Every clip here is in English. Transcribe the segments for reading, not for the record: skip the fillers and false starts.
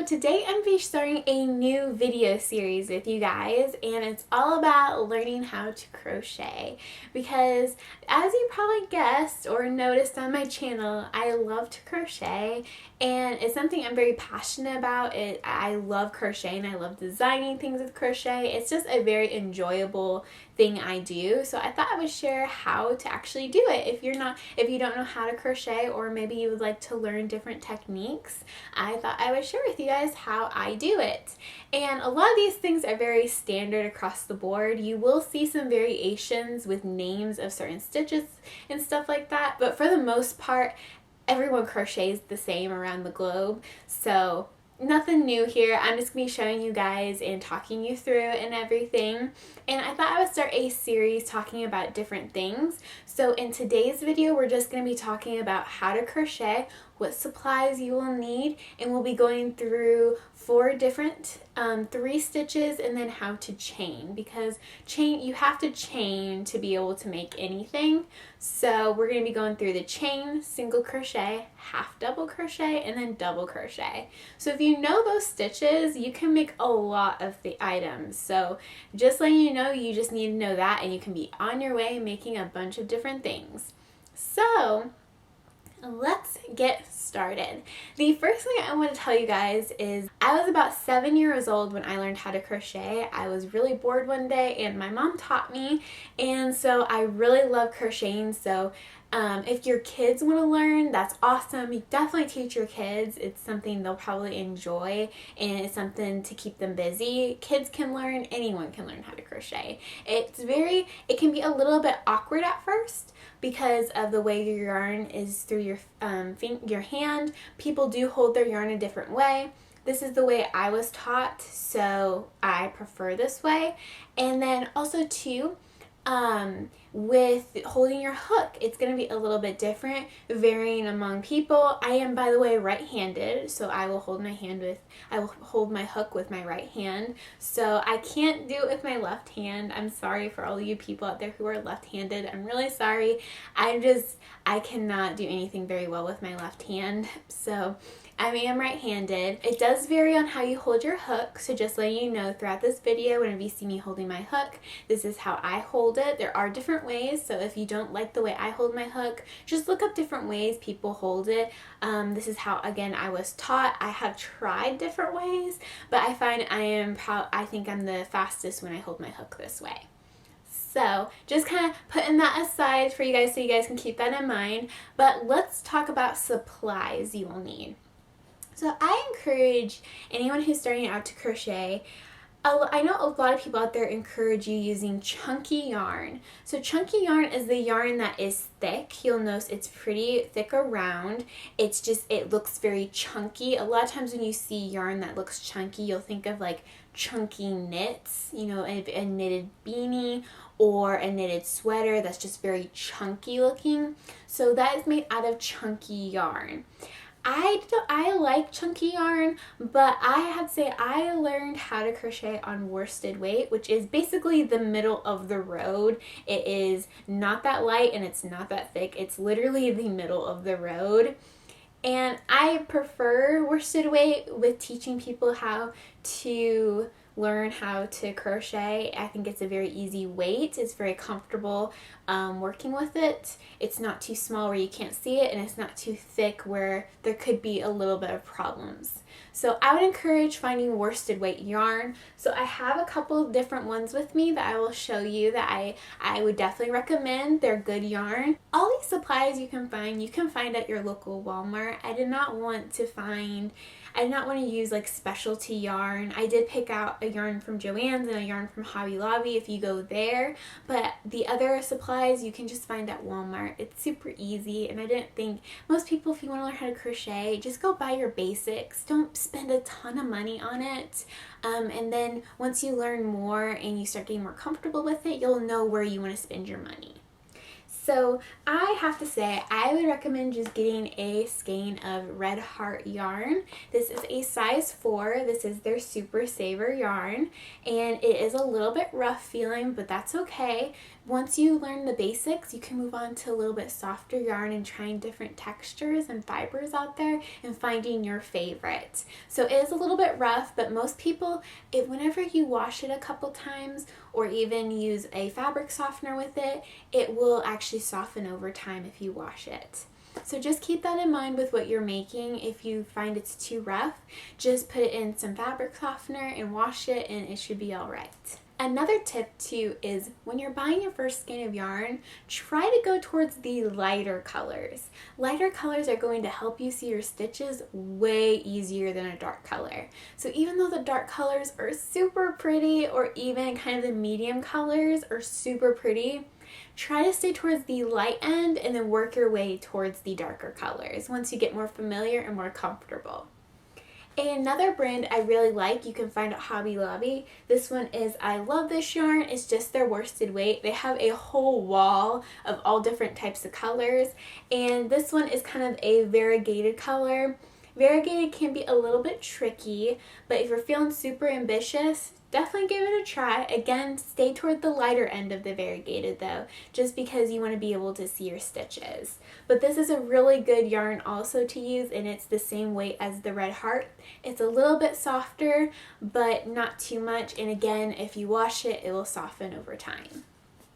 today I'm be starting a new video series with you guys, and it's all about learning how to crochet because, as you probably guessed or noticed on my channel, I love to crochet and it's something I'm very passionate about. I love crocheting. I love designing things with crochet. It's just a very enjoyable thing I do. So I thought I would share how to actually do it. If you don't know how to crochet, or maybe you would like to learn different techniques, I thought I would share with you guys how I do it. And a lot of these things are very standard across the board. You will see some variations with names of certain stitches and stuff like that, but for the most part, everyone crochets the same around the globe. So nothing new here. I'm just going to be showing you guys and talking you through it and everything. And I thought I would start a series talking about different things. So in today's video, we're just going to be talking about how to crochet, what supplies you will need, and we'll be going through 4 different 3 stitches, and then how to chain, because you have to chain to be able to make anything. So we're going to be going through the chain, single crochet, half double crochet, and then double crochet. So if you know those stitches, you can make a lot of the items. So just letting you know, you just need to know that, and you can be on your way making a bunch of different things. So let's get started. The first thing I want to tell you guys is I was about 7 years old when I learned how to crochet. I was really bored one day and my mom taught me, and so I really love crocheting. So if your kids want to learn, that's awesome. You definitely teach your kids. It's something they'll probably enjoy, and it's something to keep them busy. Kids can learn, anyone can learn how to crochet. It can be a little bit awkward at first because of the way your yarn is through your hand. People do hold their yarn a different way. This is the way I was taught, so I prefer this way. And then also too, with holding your hook, it's going to be a little bit different, varying among people. I am, by the way, right-handed, so I will hold my hook with my right hand. So I can't do it with my left hand. I'm sorry for all you people out there who are left-handed. I'm really sorry. I cannot do anything very well with my left hand. So I am right-handed. It does vary on how you hold your hook, so just letting you know, throughout this video, whenever you see me holding my hook, this is how I hold it. There are different ways, so if you don't like the way I hold my hook, just look up different ways people hold it. This is how, again, I was taught. I have tried different ways, but I find I think I'm the fastest when I hold my hook this way. So just kind of putting that aside for you guys so you guys can keep that in mind. But let's talk about supplies you will need. So I encourage anyone who's starting out to crochet, I know a lot of people out there encourage you using chunky yarn. So chunky yarn is the yarn that is thick. You'll notice it's pretty thick around. It looks very chunky. A lot of times when you see yarn that looks chunky, you'll think of like chunky knits, a knitted beanie or a knitted sweater that's just very chunky looking. So that is made out of chunky yarn. I like chunky yarn, but I have to say I learned how to crochet on worsted weight, which is basically the middle of the road. It is not that light and it's not that thick. It's literally the middle of the road. And I prefer worsted weight with teaching people how to learn how to crochet. I think it's a very easy weight. It's very comfortable working with it. It's not too small where you can't see it, and it's not too thick where there could be a little bit of problems. So I would encourage finding worsted weight yarn. So I have a couple of different ones with me that I will show you that I would definitely recommend. They're good yarn. All these supplies you can find at your local Walmart. I did not want to use like specialty yarn. I did pick out a yarn from Joann's and a yarn from Hobby Lobby if you go there, but the other supplies you can just find at Walmart. It's super easy, and I didn't think most people, if you want to learn how to crochet, just go buy your basics. Don't spend a ton of money on it. And then once you learn more and you start getting more comfortable with it, you'll know where you want to spend your money. So I have to say, I would recommend just getting a skein of Red Heart yarn. This is a size 4. This is their Super Saver yarn, and it is a little bit rough feeling, but that's okay. Once you learn the basics, you can move on to a little bit softer yarn and trying different textures and fibers out there and finding your favorite. So it is a little bit rough, but most people, whenever you wash it a couple times or even use a fabric softener with it, it will actually soften over time if you wash it. So just keep that in mind with what you're making. If you find it's too rough, just put it in some fabric softener and wash it, and it should be all right. Another tip too is when you're buying your first skein of yarn, try to go towards the lighter colors. Lighter colors are going to help you see your stitches way easier than a dark color. So even though the dark colors are super pretty, or even kind of the medium colors are super pretty, try to stay towards the light end and then work your way towards the darker colors once you get more familiar and more comfortable. Another brand I really like, you can find at Hobby Lobby. This one is I Love This Yarn. It's just their worsted weight. They have a whole wall of all different types of colors, and this one is kind of a variegated color. Variegated can be a little bit tricky, but if you're feeling super ambitious, definitely give it a try. Again, stay toward the lighter end of the variegated though, just because you want to be able to see your stitches. But this is a really good yarn also to use, and it's the same weight as the Red Heart. It's a little bit softer, but not too much, and again, if you wash it, it will soften over time.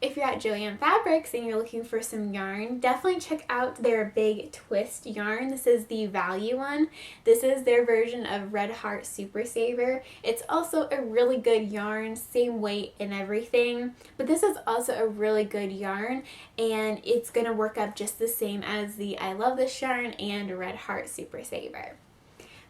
If you're at Joann Fabrics and you're looking for some yarn, definitely check out their Big Twist yarn. This is the value one. This is their version of Red Heart Super Saver. It's also a really good yarn, same weight and everything, but this is also a really good yarn, and it's going to work up just the same as the I Love This Yarn and Red Heart Super Saver.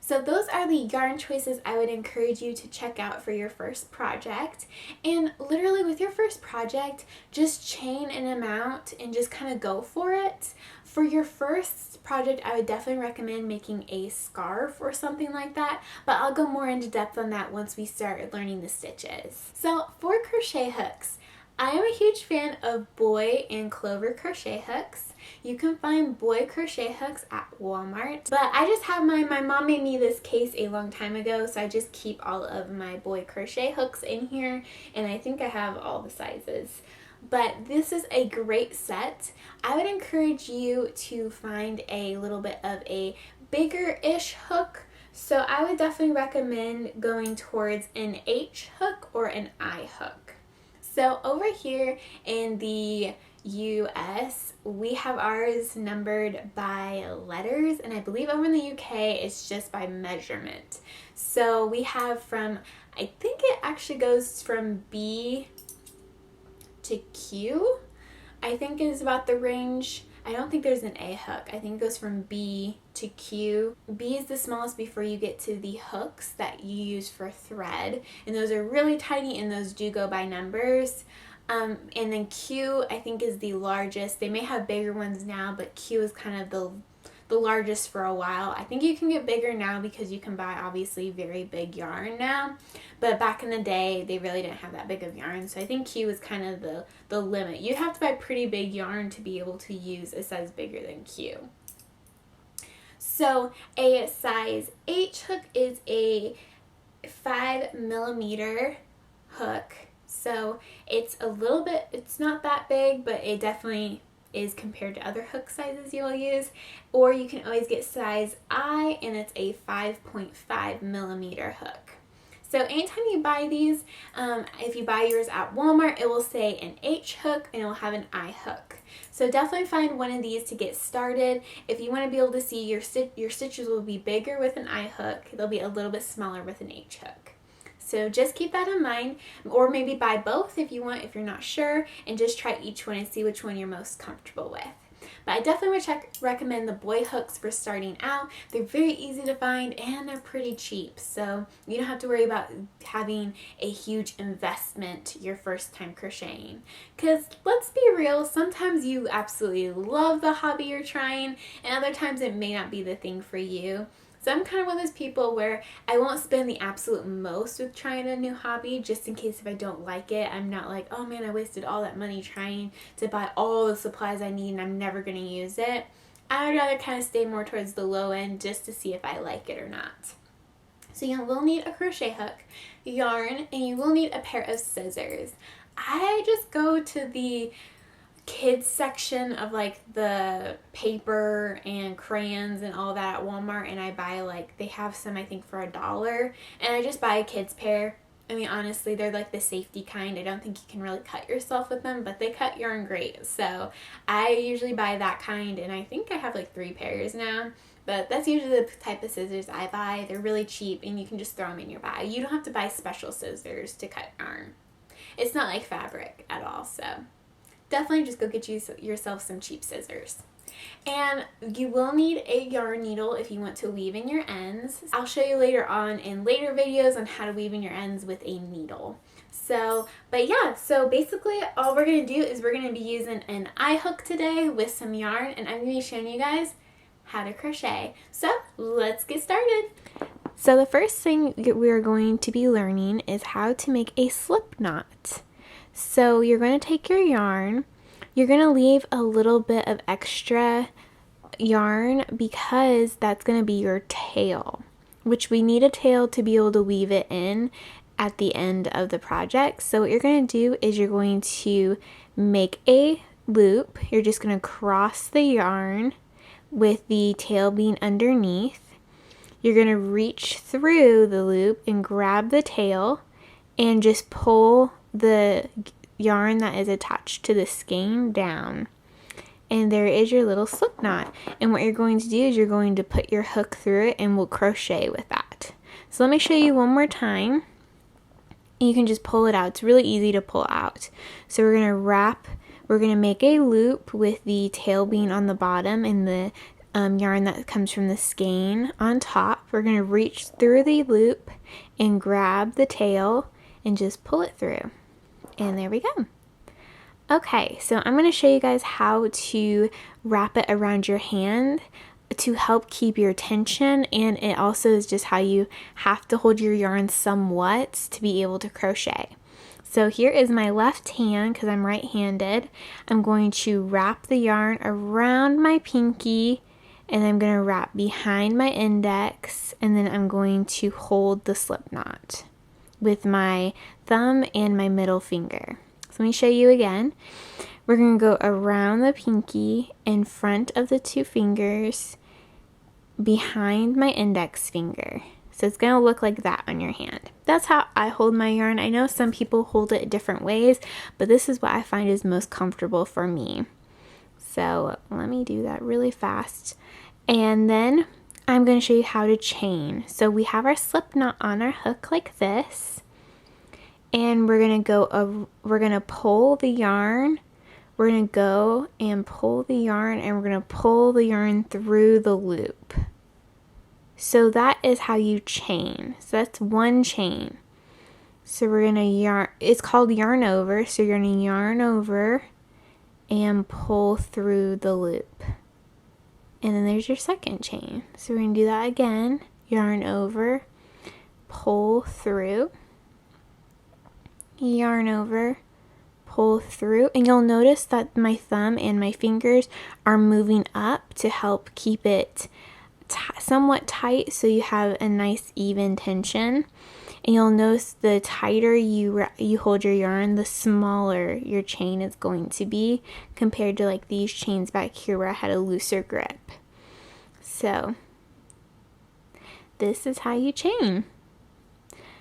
So those are the yarn choices I would encourage you to check out for your first project. And literally with your first project, just chain an amount and just kind of go for it. For your first project, I would definitely recommend making a scarf or something like that, but I'll go more into depth on that once we start learning the stitches. So for crochet hooks, I am a huge fan of Boy and Clover crochet hooks. You can find Boy crochet hooks at Walmart, but I just have my mom made me this case a long time ago, so I just keep all of my Boy crochet hooks in here, and I think I have all the sizes. But this is a great set. I would encourage you to find a little bit of a bigger-ish hook. So I would definitely recommend going towards an H hook or an I hook. So over here in the US, we have ours numbered by letters, and I believe over in the UK it's just by measurement. So we have from, I think it actually goes from B to Q, I think is about the range. I don't think there's an A hook. I think it goes from B to Q. B is the smallest before you get to the hooks that you use for thread, and those are really tiny, and those do go by numbers. And then Q, I think, is the largest. They may have bigger ones now, but Q is kind of the largest for a while. I think you can get bigger now because you can buy obviously very big yarn now, but back in the day they really didn't have that big of yarn, so I think Q is kind of the limit. You'd have to buy pretty big yarn to be able to use a size bigger than Q. So a size H hook is a 5mm hook. So it's a little bit, it's not that big, but it definitely is compared to other hook sizes you'll use. Or you can always get size I, and it's a 5.5mm hook. So anytime you buy these, if you buy yours at Walmart, it will say an H hook and it will have an I hook. So definitely find one of these to get started. If you want to be able to see your stitches will be bigger with an I hook, they'll be a little bit smaller with an H hook. So just keep that in mind, or maybe buy both if you want, if you're not sure, and just try each one and see which one you're most comfortable with. But I definitely would recommend the Boy hooks for starting out. They're very easy to find and they're pretty cheap, so you don't have to worry about having a huge investment your first time crocheting. Because let's be real, sometimes you absolutely love the hobby you're trying, and other times it may not be the thing for you. So I'm kind of one of those people where I won't spend the absolute most with trying a new hobby, just in case if I don't like it, I'm not like, oh man, I wasted all that money trying to buy all the supplies I need and I'm never going to use it. I would rather kind of stay more towards the low end just to see if I like it or not. So you will need a crochet hook, yarn, and you will need a pair of scissors. I just go to the kids section of like the paper and crayons and all that at Walmart, and I buy like, they have some I think for $1, and I just buy a kid's pair. I mean, honestly, they're like the safety kind. I don't think you can really cut yourself with them, but they cut yarn great. So I usually buy that kind, and I think I have like 3 pairs now. But that's usually the type of scissors I buy. They're really cheap, and you can just throw them in your bag. You don't have to buy special scissors to cut yarn. It's not like fabric at all, so definitely just go get yourself some cheap scissors. And you will need a yarn needle if you want to weave in your ends. I'll show you later on in later videos on how to weave in your ends with a needle. So, but yeah, so basically all we're going to do is we're going to be using an eye hook today with some yarn, and I'm going to be showing you guys how to crochet. So let's get started. So the first thing we're going to be learning is how to make a slip knot. So you're going to take your yarn, you're going to leave a little bit of extra yarn because that's going to be your tail, which we need a tail to be able to weave it in at the end of the project. So what you're going to do is you're going to make a loop. You're just going to cross the yarn with the tail being underneath. You're going to reach through the loop and grab the tail and just pull the yarn that is attached to the skein down. And there is your little slip knot. And what you're going to do is you're going to put your hook through it and we'll crochet with that. So let me show you one more time. You can just pull it out. It's really easy to pull out. So we're going to make a loop with the tail being on the bottom and the yarn that comes from the skein on top. We're going to reach through the loop and grab the tail and just pull it through. And there we go. Okay, so I'm going to show you guys how to wrap it around your hand to help keep your tension, and it also is just how you have to hold your yarn somewhat to be able to crochet. So here is my left hand because I'm right-handed. I'm going to wrap the yarn around my pinky, and I'm going to wrap behind my index, and then I'm going to hold the slip knot with my thumb and my middle finger. So let me show you again. We're going to go around the pinky in front of the 2 fingers behind my index finger. So it's going to look like that on your hand. That's how I hold my yarn. I know some people hold it different ways, but this is what I find is most comfortable for me. So let me do that really fast. And then I'm going to show you how to chain. So we have our slip knot on our hook like this. And we're going to pull the yarn. We're going to go and pull the yarn, and we're going to pull the yarn through the loop. So that is how you chain. So that's one chain. So we're going to yarn, it's called yarn over. So you're going to yarn over and pull through the loop. And then there's your second chain. So we're going to do that again. Yarn over, pull through, yarn over, pull through, and you'll notice that my thumb and my fingers are moving up to help keep it somewhat tight so you have a nice even tension. And you'll notice the tighter you hold your yarn, the smaller your chain is going to be compared to like these chains back here where I had a looser grip. So this is how you chain.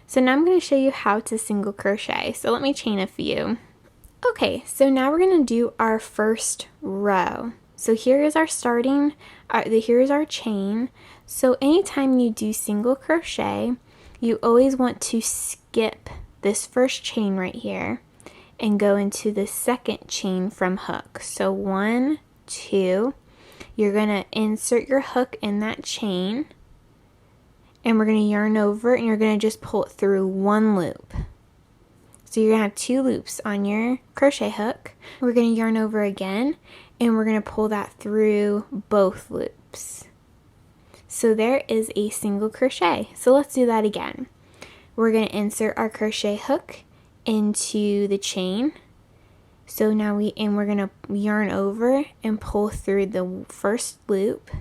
So now I'm going to show you how to single crochet. So let me chain a few. Okay, so now we're going to do our first row. So here is our here is our chain. So anytime you do single crochet, you always want to skip this first chain right here and go into the second chain from hook. So 1, 2, you're going to insert your hook in that chain, and we're going to yarn over, and you're going to just pull it through one loop. So you're going to have 2 loops on your crochet hook. We're going to yarn over again, and we're going to pull that through both loops. So there is a single crochet. So let's do that again. We're going to insert our crochet hook into the chain. So now we're going to yarn over and pull through the first loop.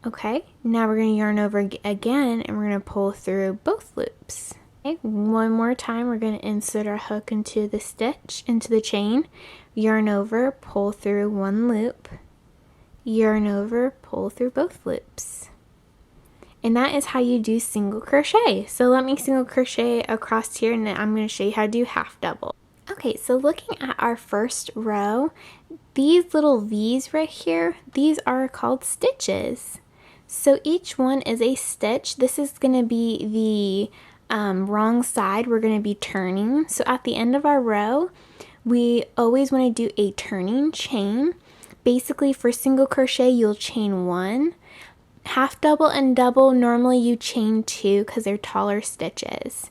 Okay, now we're going to yarn over again and we're going to pull through both loops. Okay, one more time we're going to insert our hook into the chain, yarn over, pull through one loop, yarn over, pull through both loops. And that is how you do single crochet. So let me single crochet across here and then I'm going to show you how to do half double. Okay, so looking at our first row, these little V's right here, these are called stitches. So each one is a stitch. This is going to be the wrong side we're going to be turning. So at the end of our row, we always want to do a turning chain. Basically for single crochet, you'll chain 1. Half double and double, normally you chain 2 because they're taller stitches.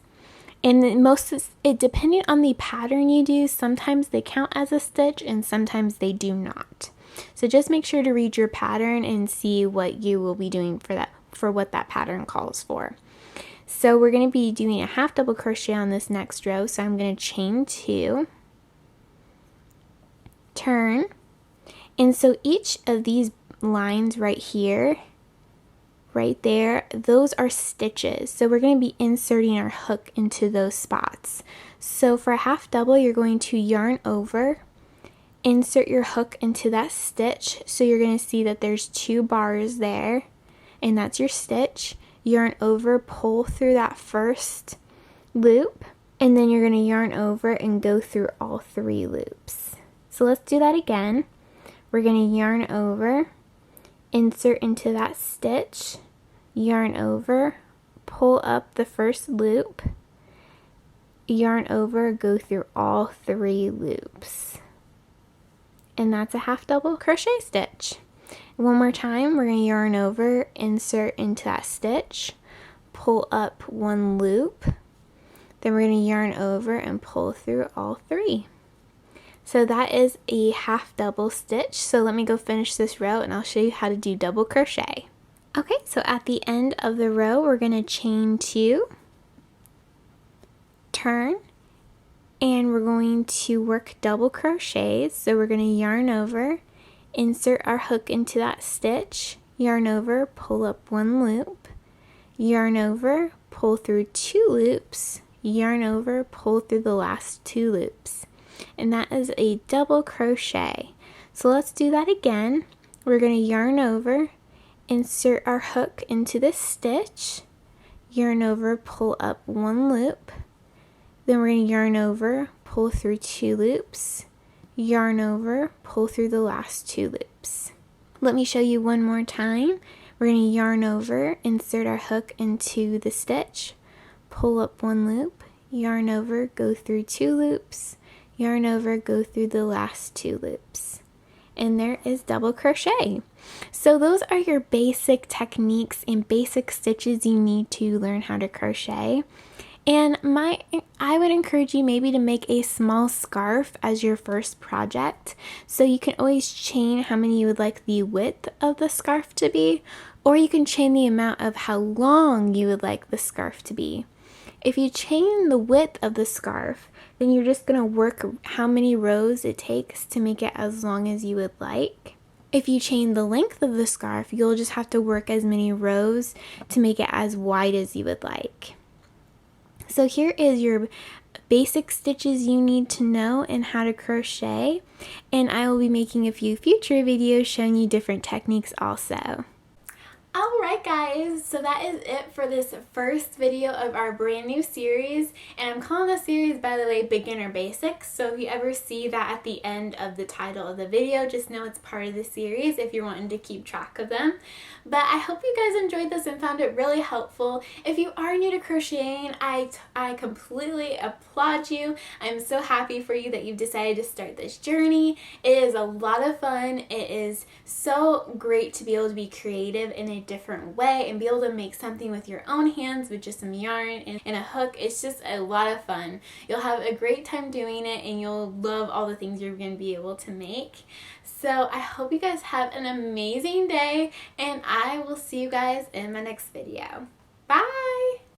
And depending on the pattern you do, sometimes they count as a stitch and sometimes they do not. So just make sure to read your pattern and see what you will be doing for what that pattern calls for. So we're going to be doing a half double crochet on this next row. So I'm going to chain 2, turn, and so each of these lines right here, right there, those are stitches. So we're going to be inserting our hook into those spots. So for a half double, you're going to yarn over, insert your hook into that stitch. So you're going to see that there's 2 bars there, and that's your stitch. Yarn over, pull through that first loop, and then you're going to yarn over and go through all 3 loops. So let's do that again. We're going to yarn over, insert into that stitch, yarn over, pull up the first loop, yarn over, go through all 3 loops. And that's a half double crochet stitch. One more time, we're going to yarn over, insert into that stitch, pull up 1 loop, then we're going to yarn over and pull through all 3. So that is a half double stitch. So let me go finish this row and I'll show you how to do double crochet. Okay, so at the end of the row, we're going to chain 2, turn, and we're going to work double crochets. So we're going to yarn over, insert our hook into that stitch, yarn over, pull up 1 loop, yarn over, pull through 2 loops, yarn over, pull through the last 2 loops. And that is a double crochet. So let's do that again. We're going to yarn over, insert our hook into this stitch, yarn over, pull up 1 loop, then we're going to yarn over, pull through 2 loops, yarn over, pull through the last 2 loops. Let me show you one more time. We're going to yarn over, insert our hook into the stitch, pull up 1 loop, yarn over, go through 2 loops, yarn over, go through the last 2 loops. And there is double crochet. So those are your basic techniques and basic stitches you need to learn how to crochet. And I would encourage you maybe to make a small scarf as your first project. So you can always chain how many you would like the width of the scarf to be, or you can chain the amount of how long you would like the scarf to be. If you chain the width of the scarf, then you're just going to work how many rows it takes to make it as long as you would like. If you chain the length of the scarf, you'll just have to work as many rows to make it as wide as you would like. So here is your basic stitches you need to know and how to crochet, and I will be making a few future videos showing you different techniques also. Alright guys, so that is it for this first video of our brand new series, and I'm calling this series, by the way, Beginner Basics. So if you ever see that at the end of the title of the video, just know it's part of the series if you're wanting to keep track of them. But I hope you guys enjoyed this and found it really helpful. If you are new to crocheting, I completely applaud you. I'm so happy for you that you've decided to start this journey. It is a lot of fun. It is so great to be able to be creative in a a different way and be able to make something with your own hands with just some yarn and a hook. It's just a lot of fun. You'll have a great time doing it and you'll love all the things you're going to be able to make. So I hope you guys have an amazing day, and I will see you guys in my next video. Bye!